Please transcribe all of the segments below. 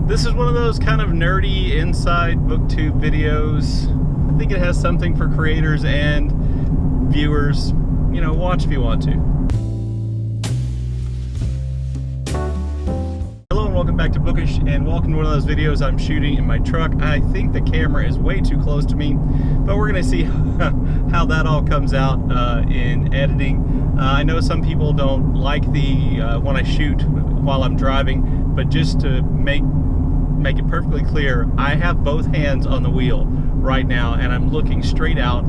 This is one of those kind of nerdy inside BookTube videos. I think it has something for creators and viewers. You know, watch if you want to. Hello and welcome back to Bookish, and welcome to one of those videos I'm shooting in my truck. I think the camera is way too close to me, but we're going to see how that all comes out in editing. I know some people don't like the when I shoot while I'm driving, but just to make it perfectly clear, I have both hands on the wheel right now, and I'm looking straight out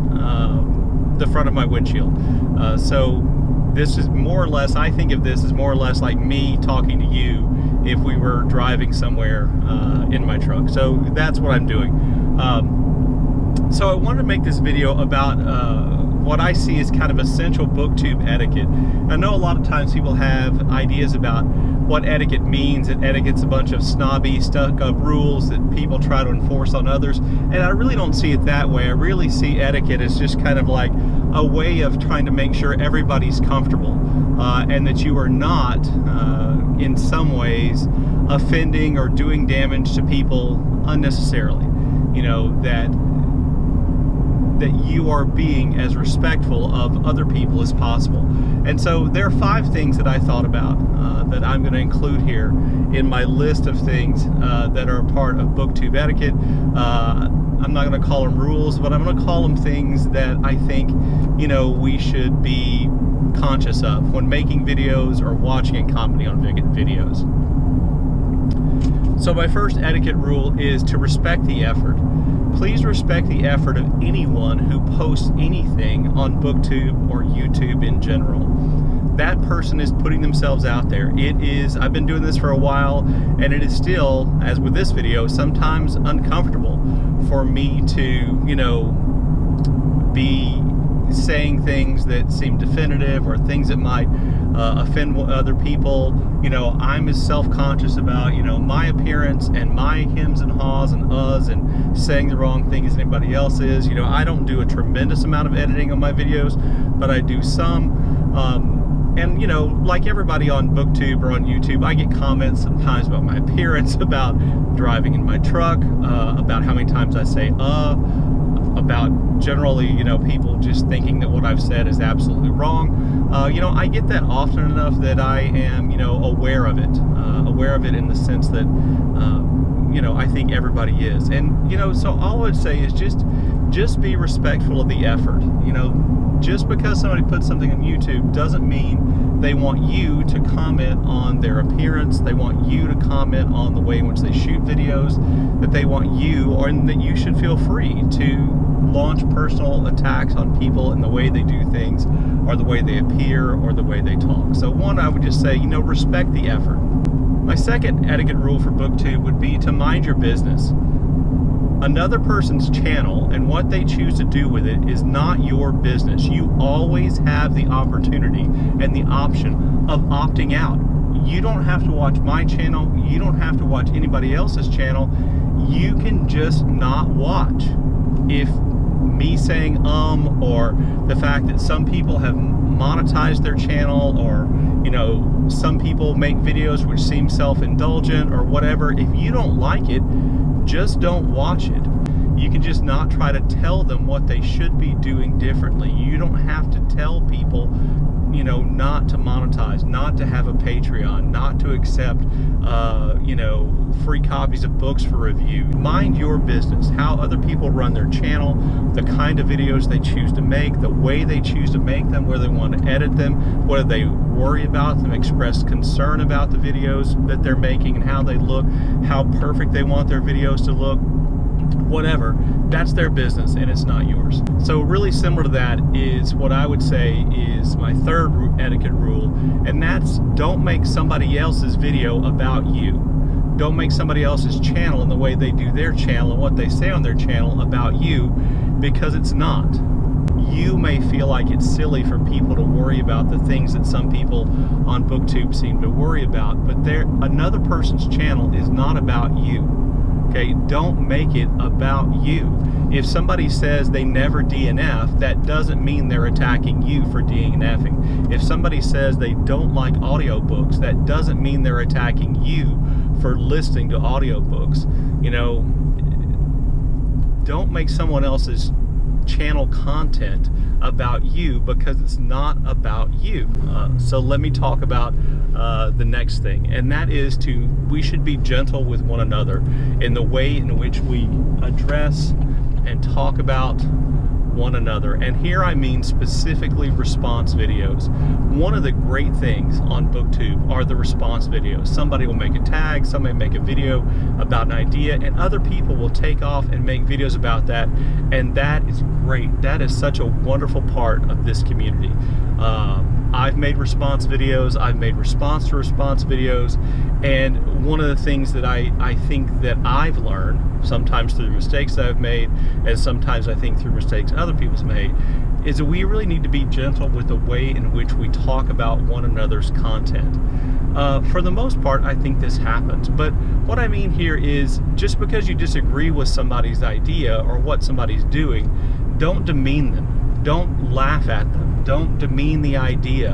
the front of my windshield. So this is more or less, I think of this as more or less like me talking to you if we were driving somewhere in my truck. So that's what I'm doing. So I wanted to make this video about what I see as kind of essential BookTube etiquette. I know a lot of times people have ideas about what etiquette means, and etiquette's a bunch of snobby, stuck-up rules that people try to enforce on others, and I really don't see it that way. I really see etiquette as just kind of like a way of trying to make sure everybody's comfortable, and that you are not, in some ways, offending or doing damage to people unnecessarily. You know, that you are being as respectful of other people as possible. And so there are 5 things that I thought about that I'm going to include here in my list of things that are a part of BookTube etiquette. I'm not going to call them rules, but I'm going to call them things that I think, you know, we should be conscious of when making videos or watching and commenting on videos. So my first etiquette rule is to respect the effort. Please respect the effort of anyone who posts anything on BookTube or YouTube in general. That person is putting themselves out there. It is, I've been doing this for a while, and it is still, as with this video, sometimes uncomfortable for me to, you know, be saying things that seem definitive or things that might offend other people. You know, I'm as self-conscious about, you know, my appearance and my hems and haws and uhs and saying the wrong thing as anybody else is. You know, I don't do a tremendous amount of editing on my videos, but I do some. And, you know, like everybody on BookTube or on YouTube, I get comments sometimes about my appearance, about driving in my truck, about how many times I say about generally, you know, people just thinking that what I've said is absolutely wrong. You know, I get that often enough that I am, you know, aware of it in the sense that, you know, I think everybody is. And, you know, so all I would say is just be respectful of the effort. You know, just because somebody puts something on YouTube doesn't mean they want you to comment on their appearance, they want you to comment on the way in which they shoot videos, that they want you, or that you should feel free to launch personal attacks on people in the way they do things, or the way they appear, or the way they talk. So one, I would just say, you know, respect the effort. My second etiquette rule for BookTube would be to mind your business. Another person's channel and what they choose to do with it is not your business. You always have the opportunity and the option of opting out. You don't have to watch my channel. You don't have to watch anybody else's channel. You can just not watch. If me saying or the fact that some people have monetized their channel, or, you know, some people make videos which seem self-indulgent or whatever, if you don't like it, just don't watch it. You can just not try to tell them what they should be doing differently. You don't have to tell people, you know, not to monetize, not to have a Patreon, not to accept, you know, free copies of books for review. Mind your business, how other people run their channel, the kind of videos they choose to make, the way they choose to make them, whether they want to edit them, whether they worry about them, express concern about the videos that they're making and how they look, how perfect they want their videos to look, whatever. That's their business and it's not yours. So really similar to that is what I would say is my third etiquette rule, and that's don't make somebody else's video about you. Don't make somebody else's channel and the way they do their channel and what they say on their channel about you, because it's not. You may feel like it's silly for people to worry about the things that some people on BookTube seem to worry about, but another person's channel is not about you. Okay, don't make it about you. If somebody says they never DNF, that doesn't mean they're attacking you for DNFing. If somebody says they don't like audiobooks, that doesn't mean they're attacking you for listening to audiobooks. You know, don't make someone else's channel content about you, because it's not about you. So let me talk about the next thing, and that is we should be gentle with one another in the way in which we address and talk about one another. And here I mean specifically response videos. One of the great things on BookTube are the response videos. Somebody will make a tag, somebody make a video about an idea, and other people will take off and make videos about that, and that is great. That is such a wonderful part of this community. I've made response videos, I've made response to response videos, and one of the things that I think that I've learned, sometimes through mistakes that I've made, and sometimes I think through mistakes other people's made, is that we really need to be gentle with the way in which we talk about one another's content. For the most part, I think this happens, but what I mean here is, just because you disagree with somebody's idea or what somebody's doing, don't demean them. Don't laugh at them. Don't demean the idea.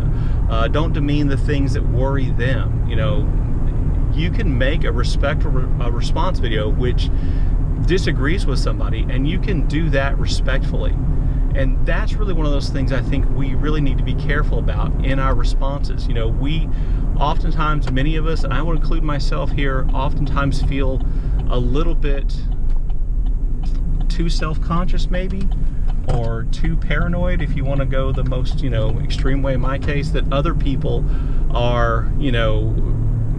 Don't demean the things that worry them. You know, you can make a respectful response video which disagrees with somebody, and you can do that respectfully. And that's really one of those things I think we really need to be careful about in our responses. You know, we oftentimes, many of us, and I will include myself here, oftentimes feel a little bit too self-conscious maybe, or too paranoid, if you want to go the most, you know, extreme way in my case, that other people are, you know,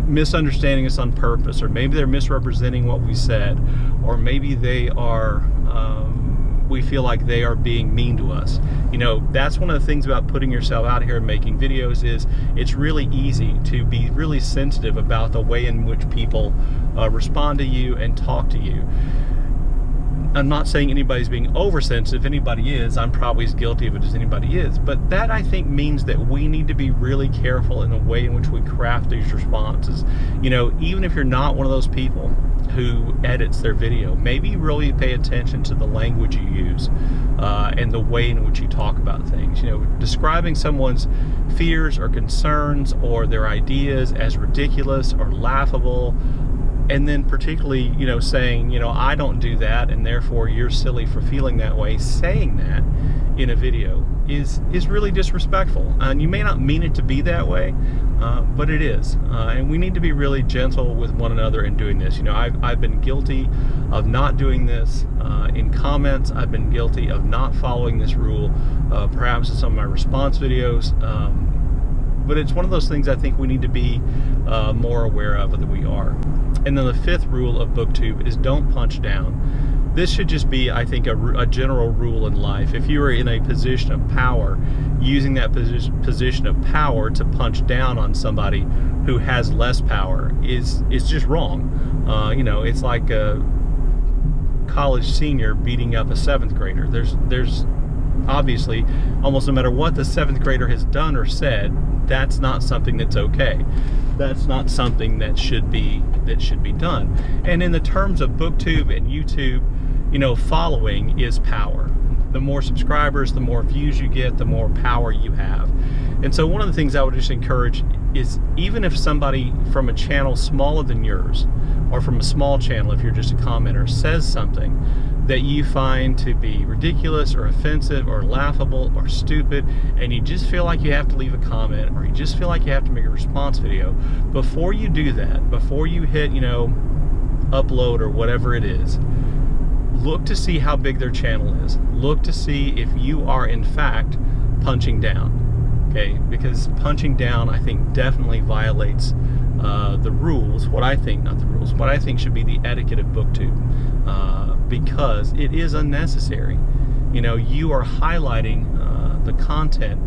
misunderstanding us on purpose, or maybe they're misrepresenting what we said, or maybe they are, we feel like they are being mean to us. You know, that's one of the things about putting yourself out here and making videos, is it's really easy to be really sensitive about the way in which people respond to you and talk to you. I'm not saying anybody's being oversensitive. If anybody is, I'm probably as guilty of it as anybody is. But that, I think, means that we need to be really careful in the way in which we craft these responses. You know, even if you're not one of those people who edits their video, maybe really pay attention to the language you use and the way in which you talk about things. You know, describing someone's fears or concerns or their ideas as ridiculous or laughable, and then particularly, you know, saying, you know, I don't do that, and therefore you're silly for feeling that way. Saying that in a video is really disrespectful. And you may not mean it to be that way, but it is. And we need to be really gentle with one another in doing this. You know, I've been guilty of not doing this in comments. I've been guilty of not following this rule, perhaps in some of my response videos. But it's one of those things I think we need to be more aware of that we are. And then the fifth rule of BookTube is don't punch down. This should just be, I think, a general rule in life. If you are in a position of power, using that position of power to punch down on somebody who has less power is just wrong. You know, it's like a college senior beating up a 7th grader. There's obviously, almost no matter what the 7th grader has done or said, that's not something that's okay. That's not something that should be done. And in the terms of BookTube and YouTube, you know, following is power. The more subscribers, the more views you get, the more power you have. And so one of the things I would just encourage is, even if somebody from a channel smaller than yours, or from a small channel, if you're just a commenter, says something that you find to be ridiculous or offensive or laughable or stupid, and you just feel like you have to leave a comment, or you just feel like you have to make a response video, before you do that, before you hit, you know, upload or whatever it is, look to see how big their channel is. Look to see if you are in fact punching down, okay? Because punching down, I think, definitely violates the rules. What I think, not the rules, what I think should be the etiquette of BookTube, because it is unnecessary. You know, you are highlighting the content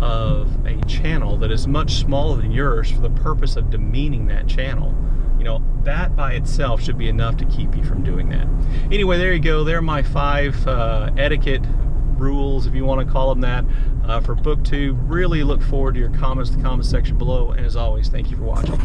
of a channel that is much smaller than yours for the purpose of demeaning that channel. You know, that by itself should be enough to keep you from doing that. Anyway, there you go. There are my 5 etiquette rules, if you want to call them that, for BookTube. Really look forward to your comments in the comment section below. And as always, thank you for watching.